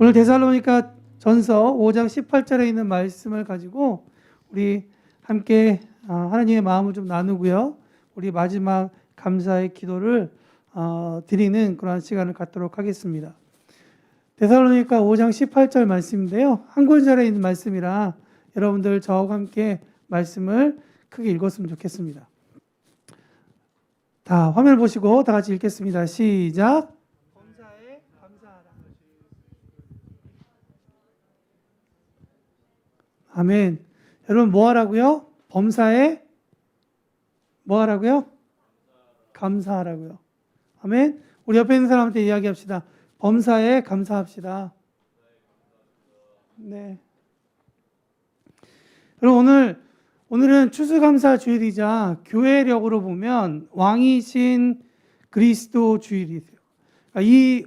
오늘 데살로니가 전서 5장 18절에 있는 말씀을 가지고 우리 함께 하나님의 마음을 좀 나누고요. 우리 마지막 감사의 기도를 드리는 그런 시간을 갖도록 하겠습니다. 데살로니가 5장 18절 말씀인데요. 한 구절에 있는 말씀이라 여러분들 저와 함께 말씀을 크게 읽었으면 좋겠습니다. 다 화면을 보시고 다 같이 읽겠습니다. 시작. 범사에 감사하라. 아멘. 여러분 뭐 하라고요? 범사에 뭐 하라고요? 감사하라고요. 아멘. 우리 옆에 있는 사람한테 이야기합시다. 범사에 감사합시다. 네. 여러분 오늘은 추수감사 주일이자 교회력으로 보면 왕이신 그리스도 주일이세요. 이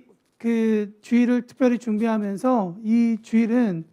주일을 특별히 준비하면서 이 주일은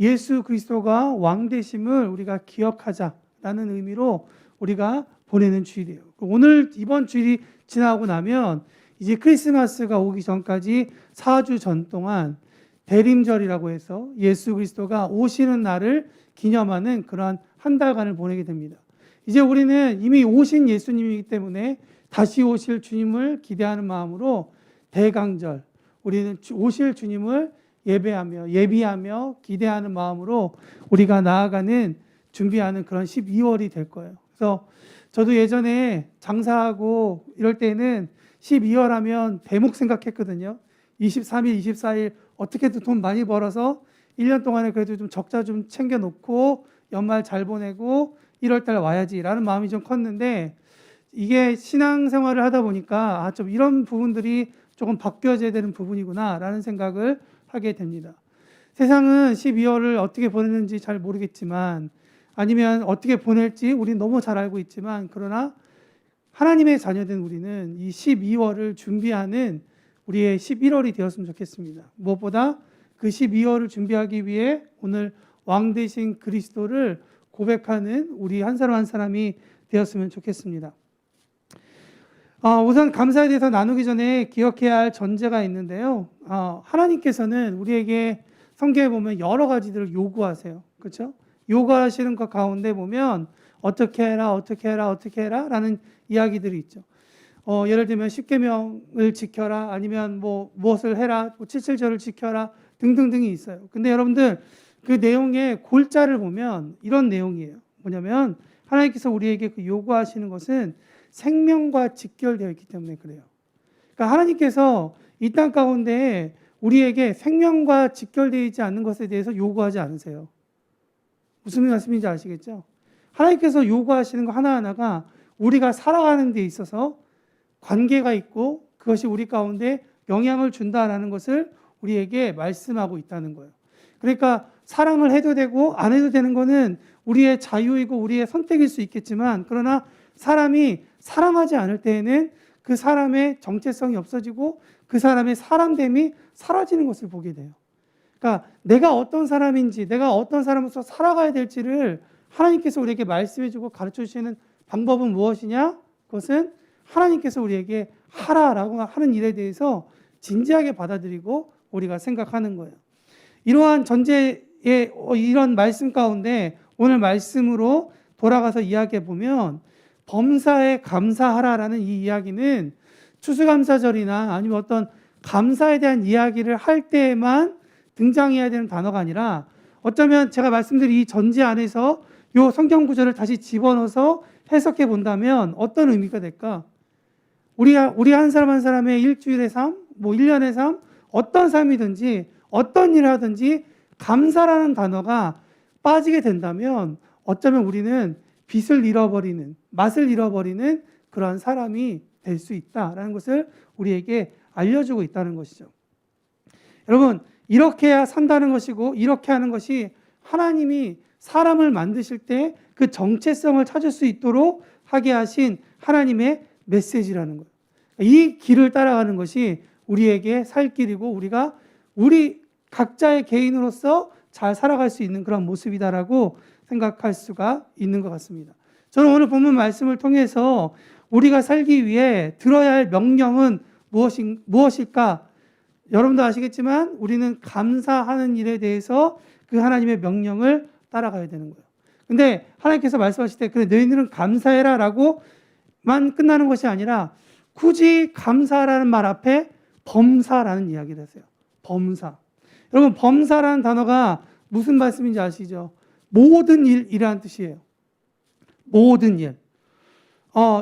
예수 그리스도가 왕 되심을 우리가 기억하자라는 의미로 우리가 보내는 주일이에요. 오늘 이번 주일이 지나고 나면 이제 크리스마스가 오기 전까지 4주 전 동안 대림절이라고 해서 예수 그리스도가 오시는 날을 기념하는 그러한 한 달간을 보내게 됩니다. 이제 우리는 이미 오신 예수님이기 때문에 다시 오실 주님을 기대하는 마음으로 대강절, 우리는 오실 주님을 예비하며 기대하는 마음으로 우리가 나아가는 준비하는 그런 12월이 될 거예요. 그래서 저도 예전에 장사하고 이럴 때는 12월 하면 대목 생각했거든요. 23일, 24일 어떻게든 돈 많이 벌어서 1년 동안에 그래도 좀 적자 좀 챙겨놓고 연말 잘 보내고 1월달 와야지라는 마음이 좀 컸는데 이게 신앙생활을 하다 보니까 좀 이런 부분들이 조금 바뀌어져야 되는 부분이구나라는 생각을 하게 됩니다. 세상은 12월을 어떻게 보내는지 잘 모르겠지만 아니면 어떻게 보낼지 우리는 너무 잘 알고 있지만 그러나 하나님의 자녀된 우리는 이 12월을 준비하는 우리의 11월이 되었으면 좋겠습니다. 무엇보다 그 12월을 준비하기 위해 오늘 왕 되신 그리스도를 고백하는 우리 한 사람 한 사람이 되었으면 좋겠습니다. 우선 감사에 대해서 나누기 전에 기억해야 할 전제가 있는데요. 하나님께서는 우리에게 성경에 보면 여러 가지들을 요구하세요. 그렇죠? 요구하시는 것 가운데 보면 어떻게 해라, 어떻게 해라, 어떻게 해라 라는 이야기들이 있죠. 예를 들면 십계명을 지켜라, 아니면 무엇을 해라, 칠칠절을 지켜라 등등등이 있어요. 근데 여러분들 그 내용의 골자를 보면 이런 내용이에요. 뭐냐면 하나님께서 우리에게 그 요구하시는 것은 생명과 직결되어 있기 때문에 그래요. 그러니까 하나님께서 이 땅 가운데 우리에게 생명과 직결되어 있지 않는 것에 대해서 요구하지 않으세요. 무슨 말씀인지 아시겠죠? 하나님께서 요구하시는 거 하나하나가 우리가 살아가는 데 있어서 관계가 있고 그것이 우리 가운데 영향을 준다라는 것을 우리에게 말씀하고 있다는 거예요. 그러니까 사랑을 해도 되고 안 해도 되는 거는 우리의 자유이고 우리의 선택일 수 있겠지만 그러나 사람이 사랑하지 않을 때에는 그 사람의 정체성이 없어지고 그 사람의 사람됨이 사라지는 것을 보게 돼요. 그러니까 내가 어떤 사람인지 내가 어떤 사람으로서 살아가야 될지를 하나님께서 우리에게 말씀해주고 가르쳐주시는 방법은 무엇이냐? 그것은 하나님께서 우리에게 하라라고 하는 일에 대해서 진지하게 받아들이고 우리가 생각하는 거예요. 이러한 전제의 이런 말씀 가운데 오늘 말씀으로 돌아가서 이야기해 보면 범사에 감사하라라는 이 이야기는 추수감사절이나 아니면 어떤 감사에 대한 이야기를 할 때에만 등장해야 되는 단어가 아니라 어쩌면 제가 말씀드린 이 전제 안에서 이 성경 구절을 다시 집어넣어서 해석해 본다면 어떤 의미가 될까? 우리 한 사람 한 사람의 일주일의 삶, 1년의 삶, 어떤 삶이든지 어떤 일을 하든지 감사라는 단어가 빠지게 된다면 어쩌면 우리는 빛을 잃어버리는, 맛을 잃어버리는 그러한 사람이 될 수 있다라는 것을 우리에게 알려주고 있다는 것이죠. 여러분, 이렇게 해야 산다는 것이고 이렇게 하는 것이 하나님이 사람을 만드실 때 그 정체성을 찾을 수 있도록 하게 하신 하나님의 메시지라는 거예요. 이 길을 따라가는 것이 우리에게 살 길이고 우리 각자의 개인으로서 잘 살아갈 수 있는 그런 모습이다라고 생각할 수가 있는 것 같습니다. 저는 오늘 본문 말씀을 통해서 우리가 살기 위해 들어야 할 명령은 무엇일까? 여러분도 아시겠지만 우리는 감사하는 일에 대해서 그 하나님의 명령을 따라가야 되는 거예요. 근데 하나님께서 말씀하실 때 그래 너희들은 감사해라 라고만 끝나는 것이 아니라 굳이 감사라는 말 앞에 범사라는 이야기를 하세요. 범사. 여러분 범사라는 단어가 무슨 말씀인지 아시죠? 모든 일이라는 뜻이에요. 모든 일.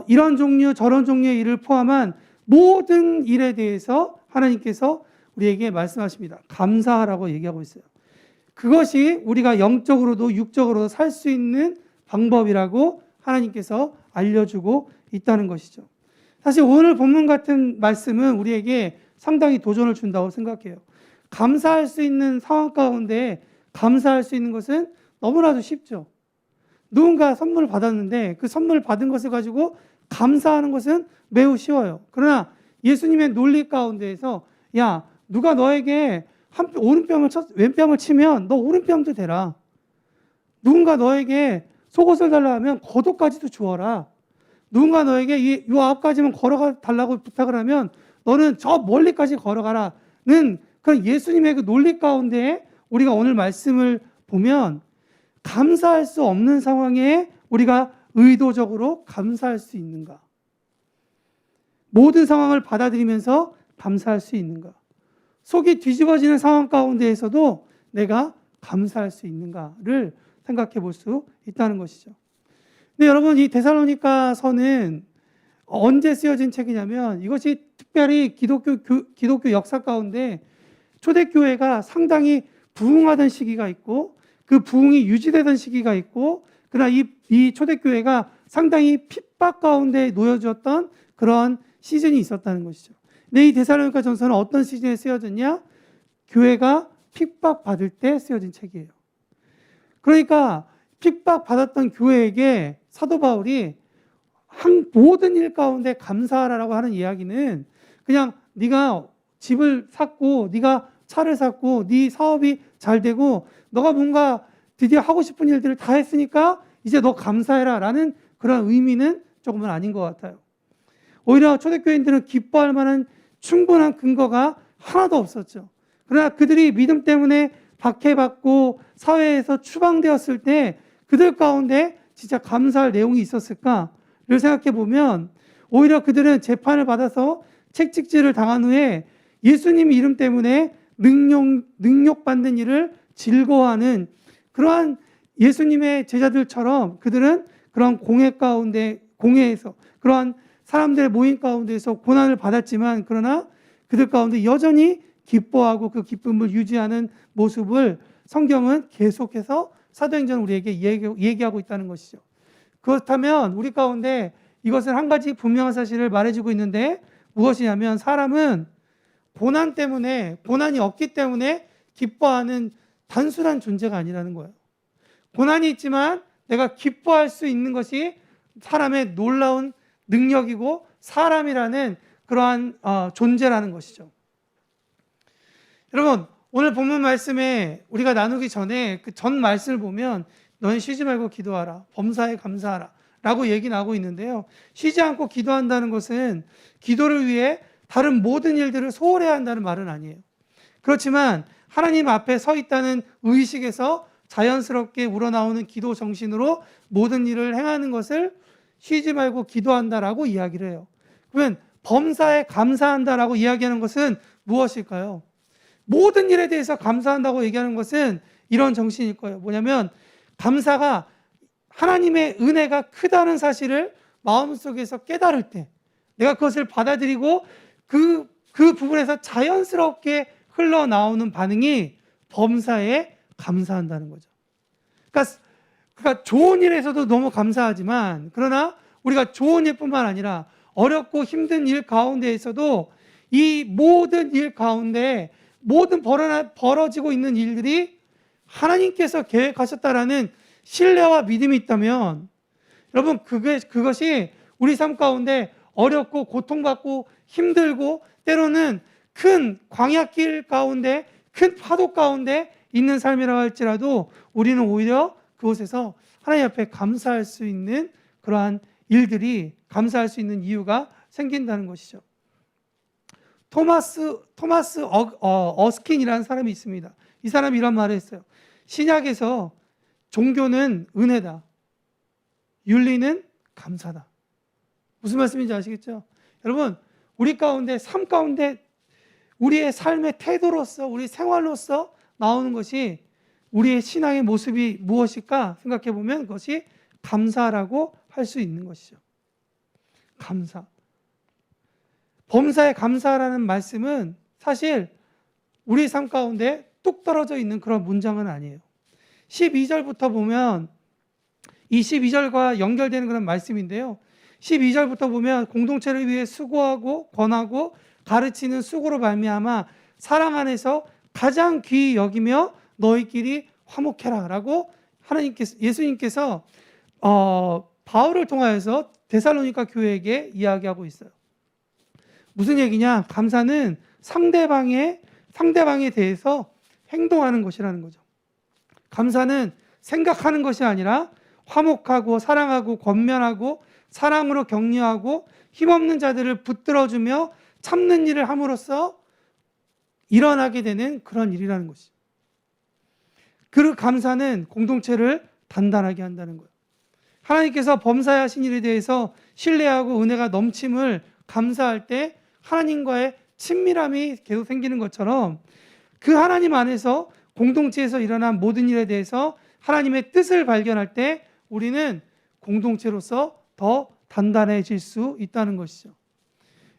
이런 종류 저런 종류의 일을 포함한 모든 일에 대해서 하나님께서 우리에게 말씀하십니다. 감사하라고 얘기하고 있어요. 그것이 우리가 영적으로도 육적으로도 살 수 있는 방법이라고 하나님께서 알려주고 있다는 것이죠. 사실 오늘 본문 같은 말씀은 우리에게 상당히 도전을 준다고 생각해요. 감사할 수 있는 상황 가운데 감사할 수 있는 것은 너무나도 쉽죠. 누군가 선물을 받았는데 그 선물을 받은 것을 가지고 감사하는 것은 매우 쉬워요. 그러나 예수님의 논리 가운데에서 야 누가 너에게 왼뺨을 치면 너 오른뺨도 대라. 누군가 너에게 속옷을 달라 하면 겉옷까지도 주어라. 누군가 너에게 이 앞까지만 걸어가 달라고 부탁을 하면 너는 저 멀리까지 걸어가라는 그런 예수님의 그 논리 가운데 우리가 오늘 말씀을 보면 감사할 수 없는 상황에 우리가 의도적으로 감사할 수 있는가? 모든 상황을 받아들이면서 감사할 수 있는가? 속이 뒤집어지는 상황 가운데에서도 내가 감사할 수 있는가를 생각해 볼 수 있다는 것이죠. 근데 여러분 이 데살로니가서는 언제 쓰여진 책이냐면 이것이 특별히 기독교 역사 가운데 초대교회가 상당히 부흥하던 시기가 있고 그 부흥이 유지되던 시기가 있고 그러나 이 초대교회가 상당히 핍박 가운데 놓여졌던 그런 시즌이 있었다는 것이죠. 근데 이 데살로니가 전서는 어떤 시즌에 쓰여졌냐? 교회가 핍박받을 때 쓰여진 책이에요. 그러니까 핍박받았던 교회에게 사도 바울이 모든 일 가운데 감사하라고 하는 이야기는 그냥 네가 집을 샀고 네가 차를 샀고 네 사업이 잘 되고 너가 뭔가 드디어 하고 싶은 일들을 다 했으니까 이제 너 감사해라 라는 그런 의미는 조금은 아닌 것 같아요. 오히려 초대교인들은 기뻐할 만한 충분한 근거가 하나도 없었죠. 그러나 그들이 믿음 때문에 박해받고 사회에서 추방되었을 때 그들 가운데 진짜 감사할 내용이 있었을까를 생각해 보면 오히려 그들은 재판을 받아서 책찍질을 당한 후에 예수님 이름 때문에 능욕받는 일을 즐거워하는 그러한 예수님의 제자들처럼 그들은 그런 공회에서 그러한 사람들의 모임 가운데서 고난을 받았지만 그러나 그들 가운데 여전히 기뻐하고 그 기쁨을 유지하는 모습을 성경은 계속해서 사도행전 우리에게 얘기하고 있다는 것이죠. 그렇다면 우리 가운데 이것은 한 가지 분명한 사실을 말해주고 있는데 무엇이냐면 사람은 고난이 없기 때문에 기뻐하는 단순한 존재가 아니라는 거예요. 고난이 있지만 내가 기뻐할 수 있는 것이 사람의 놀라운 능력이고 사람이라는 그러한 존재라는 것이죠. 여러분 오늘 본문 말씀에 우리가 나누기 전에 그 전 말씀을 보면 너는 쉬지 말고 기도하라 범사에 감사하라 라고 얘기 나오고 있는데요. 쉬지 않고 기도한다는 것은 기도를 위해 다른 모든 일들을 소홀해야 한다는 말은 아니에요. 그렇지만 하나님 앞에 서 있다는 의식에서 자연스럽게 우러나오는 기도 정신으로 모든 일을 행하는 것을 쉬지 말고 기도한다라고 이야기를 해요. 그러면 범사에 감사한다라고 이야기하는 것은 무엇일까요? 모든 일에 대해서 감사한다고 얘기하는 것은 이런 정신일 거예요. 뭐냐면 감사가 하나님의 은혜가 크다는 사실을 마음속에서 깨달을 때 내가 그것을 받아들이고 그 부분에서 자연스럽게 흘러나오는 반응이 범사에 감사한다는 거죠. 그러니까 좋은 일에서도 너무 감사하지만 그러나 우리가 좋은 일뿐만 아니라 어렵고 힘든 일 가운데에서도 이 모든 일 가운데 모든 벌어지고 있는 일들이 하나님께서 계획하셨다라는 신뢰와 믿음이 있다면 여러분 그것이 우리 삶 가운데 어렵고 고통받고 힘들고 때로는 큰 광야길 가운데 큰 파도 가운데 있는 삶이라고 할지라도 우리는 오히려 그곳에서 하나님 앞에 감사할 수 있는 그러한 일들이 감사할 수 있는 이유가 생긴다는 것이죠. 토마스 어스킨이라는 사람이 있습니다. 이 사람이 이런 말을 했어요. 신약에서 종교는 은혜다. 윤리는 감사다. 무슨 말씀인지 아시겠죠? 여러분, 우리 가운데, 삶 가운데 우리의 삶의 태도로서, 우리 생활로서 나오는 것이 우리의 신앙의 모습이 무엇일까 생각해 보면 그것이 감사라고 할 수 있는 것이죠. 감사. 범사에 감사라는 말씀은 사실 우리 삶 가운데 뚝 떨어져 있는 그런 문장은 아니에요. 12절부터 보면 이 12절과 연결되는 그런 말씀인데요. 12절부터 보면 공동체를 위해 수고하고 권하고 가르치는 수고로 말미암아 사랑 안에서 가장 귀히 여기며 너희끼리 화목해라 라고 예수님께서 바울을 통하여서 데살로니가 교회에게 이야기하고 있어요. 무슨 얘기냐? 감사는 상대방에 대해서 행동하는 것이라는 거죠. 감사는 생각하는 것이 아니라 화목하고 사랑하고 권면하고 사랑으로 격려하고 힘없는 자들을 붙들어주며 참는 일을 함으로써 일어나게 되는 그런 일이라는 것이죠. 그 감사는 공동체를 단단하게 한다는 거예요. 하나님께서 범사하신 일에 대해서 신뢰하고 은혜가 넘침을 감사할 때 하나님과의 친밀함이 계속 생기는 것처럼 그 하나님 안에서 공동체에서 일어난 모든 일에 대해서 하나님의 뜻을 발견할 때 우리는 공동체로서 더 단단해질 수 있다는 것이죠.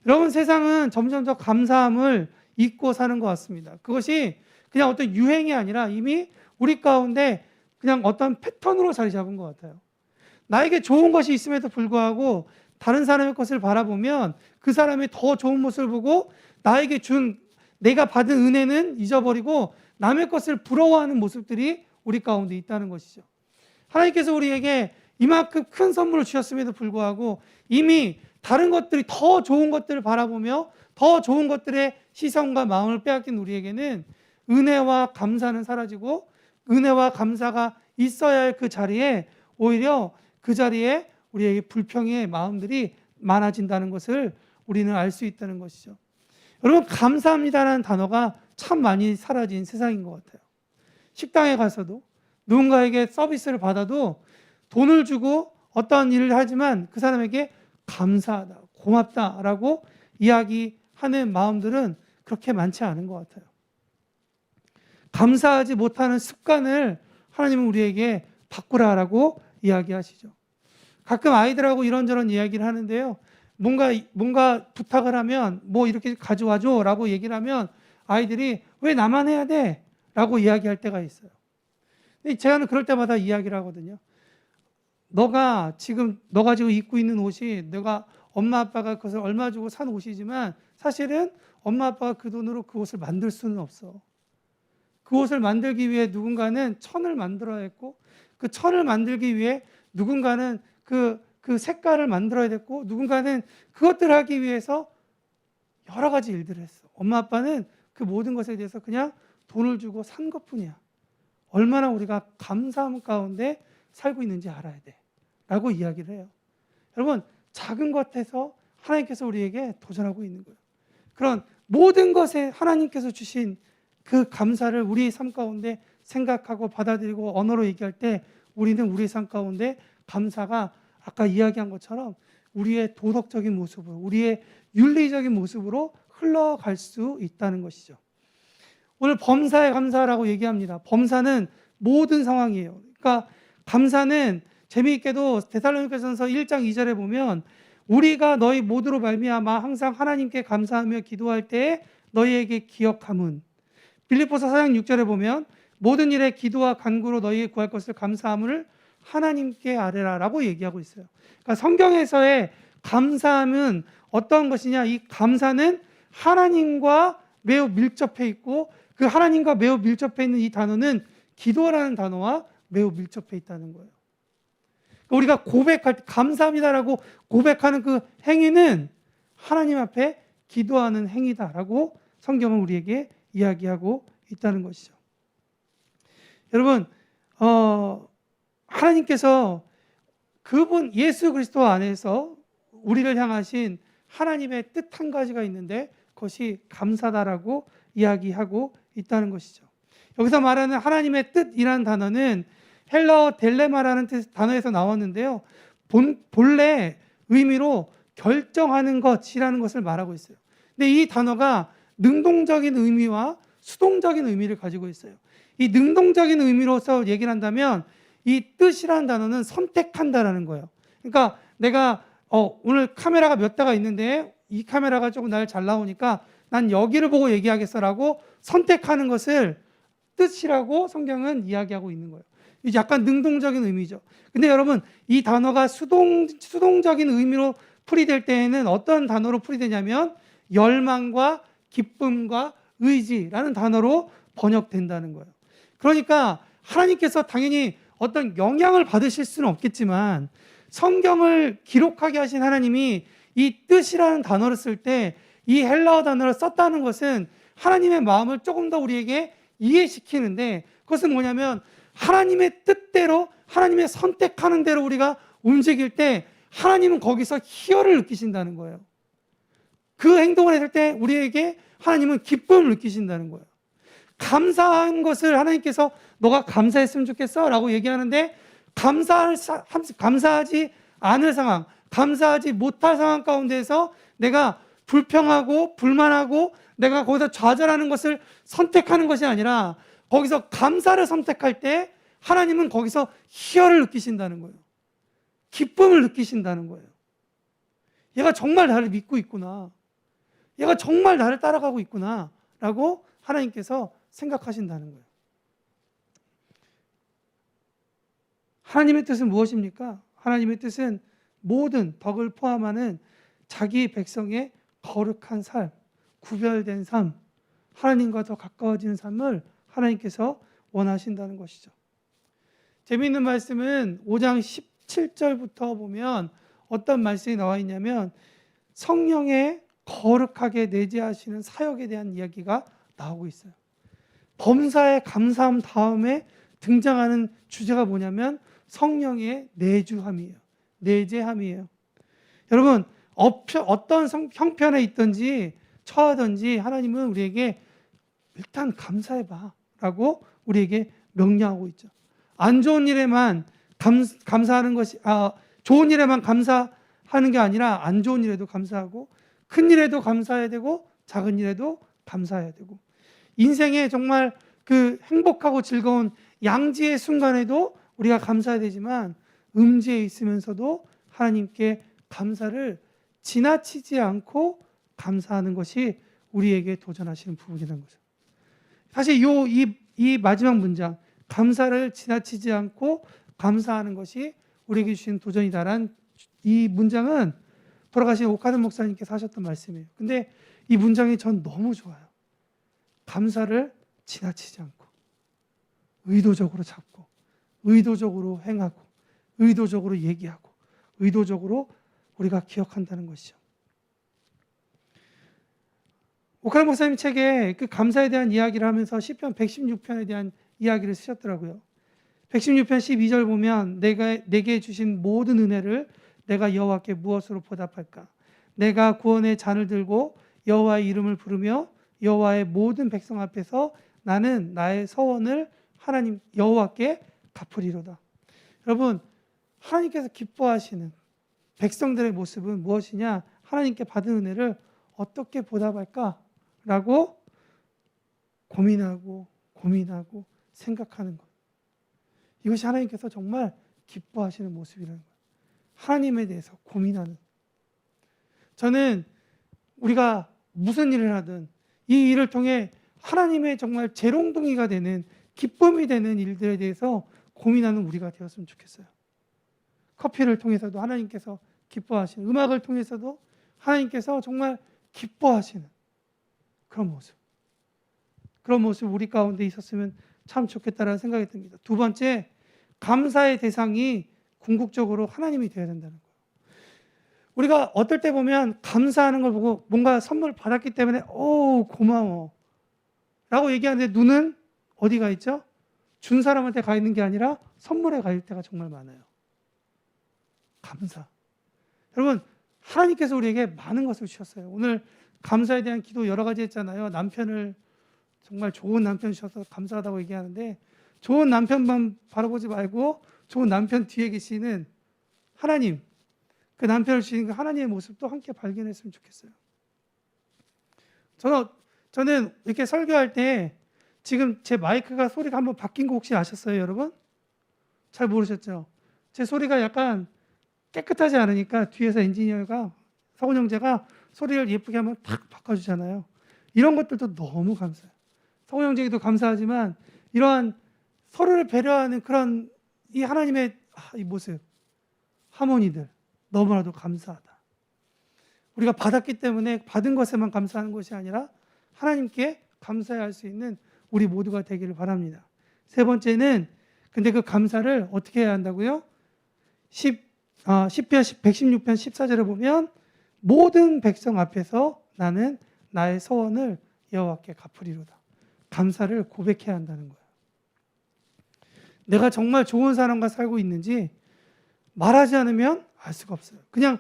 여러분, 세상은 점점 더 감사함을 잊고 사는 것 같습니다. 그것이 그냥 어떤 유행이 아니라 이미 우리 가운데 그냥 어떤 패턴으로 자리 잡은 것 같아요. 나에게 좋은 것이 있음에도 불구하고 다른 사람의 것을 바라보면 그 사람의 더 좋은 모습을 보고 나에게 내가 받은 은혜는 잊어버리고 남의 것을 부러워하는 모습들이 우리 가운데 있다는 것이죠. 하나님께서 우리에게 이만큼 큰 선물을 주셨음에도 불구하고 이미 다른 것들이 더 좋은 것들을 바라보며 더 좋은 것들의 시선과 마음을 빼앗긴 우리에게는 은혜와 감사는 사라지고 은혜와 감사가 있어야 할 그 자리에 오히려 그 자리에 우리에게 불평의 마음들이 많아진다는 것을 우리는 알 수 있다는 것이죠. 여러분, 감사합니다라는 단어가 참 많이 사라진 세상인 것 같아요. 식당에 가서도 누군가에게 서비스를 받아도 돈을 주고 어떤 일을 하지만 그 사람에게 감사하다, 고맙다라고 이야기하는 마음들은 그렇게 많지 않은 것 같아요. 감사하지 못하는 습관을 하나님은 우리에게 바꾸라라고 이야기하시죠. 가끔 아이들하고 이런저런 이야기를 하는데요. 뭔가 부탁을 하면 뭐 이렇게 가져와줘 라고 얘기를 하면 아이들이 왜 나만 해야 돼? 라고 이야기할 때가 있어요. 근데 제가 그럴 때마다 이야기를 하거든요. 너가 지금 입고 있는 옷이 내가 엄마 아빠가 그것을 얼마 주고 산 옷이지만 사실은 엄마 아빠가 그 돈으로 그 옷을 만들 수는 없어. 그 옷을 만들기 위해 누군가는 천을 만들어야 했고 그 천을 만들기 위해 누군가는 그 색깔을 만들어야 됐고 누군가는 그것들을 하기 위해서 여러 가지 일들을 했어. 엄마 아빠는 그 모든 것에 대해서 그냥 돈을 주고 산 것뿐이야. 얼마나 우리가 감사함 가운데 살고 있는지 알아야 돼 라고 이야기를 해요. 여러분, 작은 것에서 하나님께서 우리에게 도전하고 있는 거예요. 그런 모든 것에 하나님께서 주신 그 감사를 우리의 삶 가운데 생각하고 받아들이고 언어로 얘기할 때 우리는 우리의 삶 가운데 감사가 아까 이야기한 것처럼 우리의 도덕적인 모습으로, 우리의 윤리적인 모습으로 흘러갈 수 있다는 것이죠. 오늘 범사에 감사라고 얘기합니다. 범사는 모든 상황이에요. 그러니까 감사는 재미있게도 데살로니가전서 1장 2절에 보면 우리가 너희 모두로 말미암아 항상 하나님께 감사하며 기도할 때에 너희에게 기억함은, 빌립보서 4장 6절에 보면 모든 일에 기도와 간구로 너희에게 구할 것을 감사함을 하나님께 아뢰라라고 얘기하고 있어요. 그러니까 성경에서의 감사함은 어떤 것이냐? 이 감사는 하나님과 매우 밀접해 있고 그 하나님과 매우 밀접해 있는 이 단어는 기도라는 단어와 매우 밀접해 있다는 거예요. 우리가 고백할 때 감사합니다라고 고백하는 그 행위는 하나님 앞에 기도하는 행위다라고 성경은 우리에게 이야기하고 있다는 것이죠. 여러분, 하나님께서 그분 예수 그리스도 안에서 우리를 향하신 하나님의 뜻 한 가지가 있는데 그것이 감사다라고 이야기하고 있다는 것이죠. 여기서 말하는 하나님의 뜻이라는 단어는 헬라어 델레마라는 단어에서 나왔는데요. 본래 의미로 결정하는 것이라는 것을 말하고 있어요. 근데 이 단어가 능동적인 의미와 수동적인 의미를 가지고 있어요. 이 능동적인 의미로서 얘기를 한다면 이 뜻이라는 단어는 선택한다라는 거예요. 그러니까 내가 오늘 카메라가 몇 대가 있는데 이 카메라가 조금 날 잘 나오니까 난 여기를 보고 얘기하겠어라고 선택하는 것을 뜻이라고 성경은 이야기하고 있는 거예요. 약간 능동적인 의미죠. 근데 여러분, 이 단어가 수동적인 의미로 풀이될 때에는 어떤 단어로 풀이되냐면 열망과 기쁨과 의지라는 단어로 번역된다는 거예요. 그러니까 하나님께서 당연히 어떤 영향을 받으실 수는 없겠지만 성경을 기록하게 하신 하나님이 이 뜻이라는 단어를 쓸 때 이 헬라어 단어를 썼다는 것은 하나님의 마음을 조금 더 우리에게 이해시키는데, 그것은 뭐냐면 하나님의 뜻대로, 하나님의 선택하는 대로 우리가 움직일 때 하나님은 거기서 희열을 느끼신다는 거예요. 그 행동을 했을 때 우리에게 하나님은 기쁨을 느끼신다는 거예요. 감사한 것을 하나님께서 너가 감사했으면 좋겠어 라고 얘기하는데, 감사하지 않을 상황, 감사하지 못할 상황 가운데서 내가 불평하고 불만하고 내가 거기서 좌절하는 것을 선택하는 것이 아니라 거기서 감사를 선택할 때 하나님은 거기서 희열을 느끼신다는 거예요. 기쁨을 느끼신다는 거예요. 얘가 정말 나를 믿고 있구나, 얘가 정말 나를 따라가고 있구나 라고 하나님께서 생각하신다는 거예요. 하나님의 뜻은 무엇입니까? 하나님의 뜻은 모든 덕을 포함하는 자기 백성의 거룩한 삶, 구별된 삶, 하나님과 더 가까워지는 삶을 하나님께서 원하신다는 것이죠. 재미있는 말씀은 5장 17절부터 보면 어떤 말씀이 나와 있냐면 성령의 거룩하게 내재하시는 사역에 대한 이야기가 나오고 있어요. 범사에 감사함 다음에 등장하는 주제가 뭐냐면 성령의 내주함이에요. 내재함이에요. 여러분, 어떤 형편에 있든지 처하든지 하나님은 우리에게 일단 감사해봐 라고 우리에게 명령하고 있죠. 안 좋은 일에만 감사하는 것이, 좋은 일에만 감사하는 게 아니라 안 좋은 일에도 감사하고, 큰 일에도 감사해야 되고, 작은 일에도 감사해야 되고, 인생에 정말 그 행복하고 즐거운 양지의 순간에도 우리가 감사해야 되지만 음지에 있으면서도 하나님께 감사를 지나치지 않고 감사하는 것이 우리에게 도전하시는 부분이라는 거죠. 사실 이 마지막 문장, 감사를 지나치지 않고 감사하는 것이 우리에게 주신 도전이다라는 이 문장은 돌아가신 오카든 목사님께서 하셨던 말씀이에요. 근데 이 문장이 전 너무 좋아요. 감사를 지나치지 않고 의도적으로 잡고 의도적으로 행하고 의도적으로 얘기하고 의도적으로 우리가 기억한다는 것이죠. 오카든 목사님 책에 그 감사에 대한 이야기를 하면서 시편 116편에 대한 이야기를 쓰셨더라고요. 116편 12절 보면 내게 주신 모든 은혜를 내가 여호와께 무엇으로 보답할까? 내가 구원의 잔을 들고 여호와의 이름을 부르며 여호와의 모든 백성 앞에서 나는 나의 서원을 하나님 여호와께 갚으리로다. 여러분, 하나님께서 기뻐하시는 백성들의 모습은 무엇이냐? 하나님께 받은 은혜를 어떻게 보답할까라고 고민하고 생각하는 것. 이것이 하나님께서 정말 기뻐하시는 모습이라는 거예요. 하나님에 대해서 고민하는. 저는 우리가 무슨 일을 하든 이 일을 통해 하나님의 정말 재롱둥이가 되는, 기쁨이 되는 일들에 대해서 고민하는 우리가 되었으면 좋겠어요. 커피를 통해서도 하나님께서 기뻐하시는, 음악을 통해서도 하나님께서 정말 기뻐하시는 그런 모습 우리 가운데 있었으면 참 좋겠다라는 생각이 듭니다. 두 번째, 감사의 대상이 궁극적으로 하나님이 되어야 된다는 거예요. 우리가 어떨 때 보면 감사하는 걸 보고 뭔가 선물을 받았기 때문에 고마워 라고 얘기하는데 눈은 어디 가 있죠? 준 사람한테 가 있는 게 아니라 선물에 가 있을 때가 정말 많아요. 감사. 여러분, 하나님께서 우리에게 많은 것을 주셨어요. 오늘 감사에 대한 기도 여러 가지 했잖아요. 남편을 정말 좋은 남편 주셔서 감사하다고 얘기하는데 좋은 남편만 바라보지 말고 좋은 남편 뒤에 계시는 하나님, 그 남편을 주신 그 하나님의 모습도 함께 발견했으면 좋겠어요. 저는 이렇게 설교할 때 지금 제 마이크가 소리가 한번 바뀐 거 혹시 아셨어요, 여러분? 잘 모르셨죠? 제 소리가 약간 깨끗하지 않으니까 뒤에서 엔지니어가 서훈 형제가 소리를 예쁘게 한번 탁 바꿔주잖아요. 이런 것들도 너무 감사해요. 서훈 형제에게도 감사하지만 이러한 서로를 배려하는 그런 이 하나님의 이 모습, 하모니들 너무나도 감사하다. 우리가 받았기 때문에 받은 것에만 감사하는 것이 아니라 하나님께 감사해야 할 수 있는 우리 모두가 되기를 바랍니다. 세 번째는 근데 그 감사를 어떻게 해야 한다고요? 시편 116편 14절에 보면 모든 백성 앞에서 나는 나의 서원을 여호와께 갚으리로다. 감사를 고백해야 한다는 거예요. 내가 정말 좋은 사람과 살고 있는지 말하지 않으면 알 수가 없어요. 그냥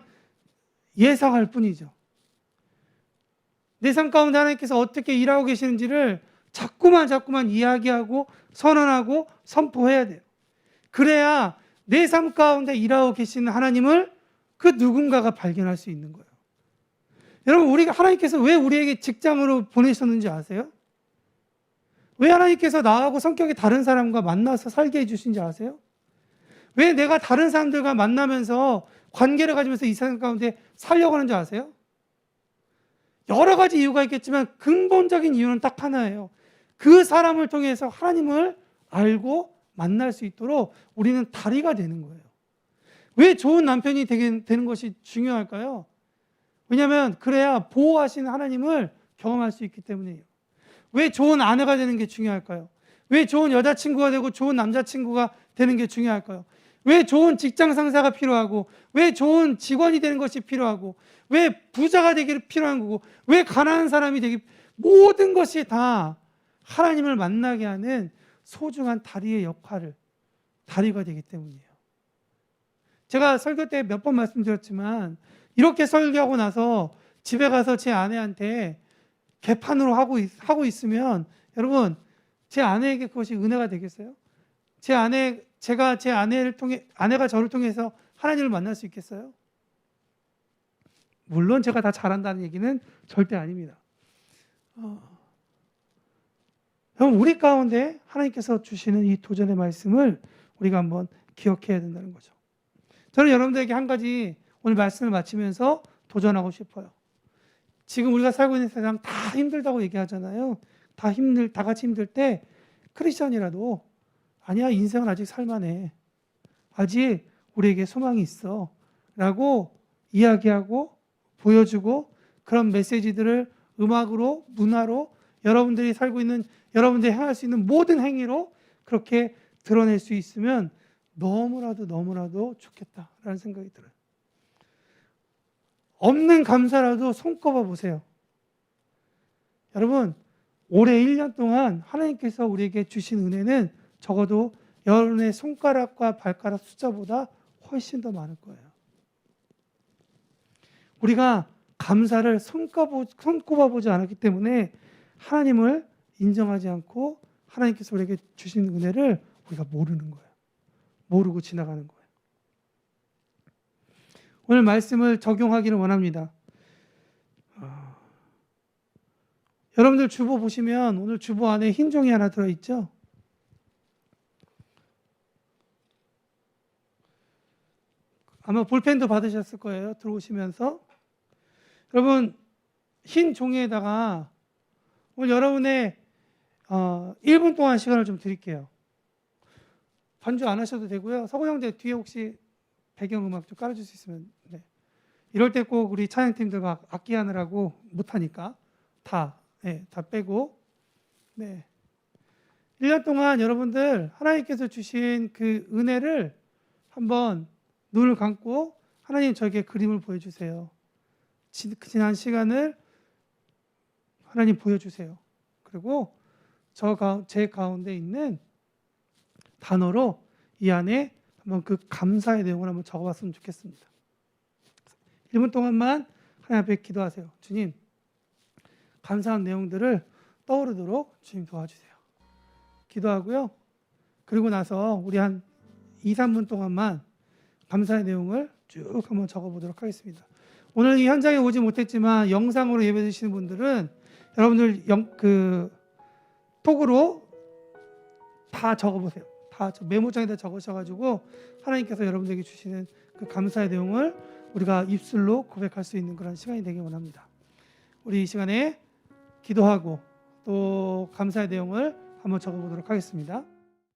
예상할 뿐이죠. 내 삶 가운데 하나님께서 어떻게 일하고 계시는지를 자꾸만 이야기하고 선언하고 선포해야 돼요. 그래야 내 삶 가운데 일하고 계시는 하나님을 그 누군가가 발견할 수 있는 거예요. 여러분, 우리가 하나님께서 왜 우리에게 직장으로 보내셨는지 아세요? 왜 하나님께서 나하고 성격이 다른 사람과 만나서 살게 해주신지 아세요? 왜 내가 다른 사람들과 만나면서 관계를 가지면서 이 세상 가운데 살려고 하는지 아세요? 여러 가지 이유가 있겠지만 근본적인 이유는 딱 하나예요. 그 사람을 통해서 하나님을 알고 만날 수 있도록 우리는 다리가 되는 거예요. 왜 좋은 남편이 되는 것이 중요할까요? 왜냐하면 그래야 보호하시는 하나님을 경험할 수 있기 때문이에요. 왜 좋은 아내가 되는 게 중요할까요? 왜 좋은 여자친구가 되고 좋은 남자친구가 되는 게 중요할까요? 왜 좋은 직장 상사가 필요하고 왜 좋은 직원이 되는 것이 필요하고 왜 부자가 되기를 필요한 거고 왜 가난한 사람이 되기, 모든 것이 다 하나님을 만나게 하는 소중한 다리의 역할을, 다리가 되기 때문이에요. 제가 설교 때 몇 번 말씀드렸지만 이렇게 설교하고 나서 집에 가서 제 아내한테 개판으로 하고 있으면 여러분, 제 아내에게 그것이 은혜가 되겠어요? 제가 제 아내를 통해, 아내가 저를 통해서 하나님을 만날 수 있겠어요? 물론 제가 다 잘한다는 얘기는 절대 아닙니다. 여러분, 우리 가운데 하나님께서 주시는 이 도전의 말씀을 우리가 한번 기억해야 된다는 거죠. 저는 여러분들에게 한 가지 오늘 말씀을 마치면서 도전하고 싶어요. 지금 우리가 살고 있는 세상 다 힘들다고 얘기하잖아요. 다 같이 힘들 때 크리스천이라도 아니야, 인생은 아직 살만해. 아직 우리에게 소망이 있어. 라고 이야기하고 보여주고 그런 메시지들을 음악으로, 문화로 여러분들이 살고 있는, 여러분들이 행할 수 있는 모든 행위로 그렇게 드러낼 수 있으면 너무나도 좋겠다라는 생각이 들어요. 없는 감사라도 손꼽아 보세요. 여러분, 올해 1년 동안 하나님께서 우리에게 주신 은혜는 적어도 여러분의 손가락과 발가락 숫자보다 훨씬 더 많을 거예요. 우리가 감사를 손꼽아 보지 않았기 때문에 하나님을 인정하지 않고 하나님께서 우리에게 주신 은혜를 우리가 모르는 거예요. 모르고 지나가는 거예요. 오늘 말씀을 적용하기를 원합니다. 여러분들 주보 보시면 오늘 주보 안에 흰 종이 하나 들어있죠? 아마 볼펜도 받으셨을 거예요. 들어오시면서. 여러분, 흰 종이에다가 오늘 여러분의 1분 동안 시간을 좀 드릴게요. 반주 안 하셔도 되고요. 서구 형제 뒤에 혹시 배경음악 좀 깔아줄 수 있으면. 네. 이럴 때 꼭 우리 찬양팀들과 악기 하느라고 못하니까 다 빼고. 네. 1년 동안 여러분들 하나님께서 주신 그 은혜를 한번 눈을 감고 하나님 저에게 그림을 보여주세요. 지난 시간을 하나님 보여주세요. 그리고 제 가운데 있는 단어로 이 안에 한번 그 감사의 내용을 한번 적어봤으면 좋겠습니다. 1분 동안만 하나님 앞에 기도하세요. 주님, 감사한 내용들을 떠오르도록 주님 도와주세요. 기도하고요. 그리고 나서 우리 한 2, 3분 동안만 감사의 내용을 쭉 한번 적어보도록 하겠습니다. 오늘 이 현장에 오지 못했지만 영상으로 예배 드리시는 분들은 여러분들 톡으로 다 적어보세요. 다 메모장에다 적으셔가지고 하나님께서 여러분들에게 주시는 그 감사의 내용을 우리가 입술로 고백할 수 있는 그런 시간이 되길 원합니다. 우리 이 시간에 기도하고 또 감사의 내용을 한번 적어보도록 하겠습니다.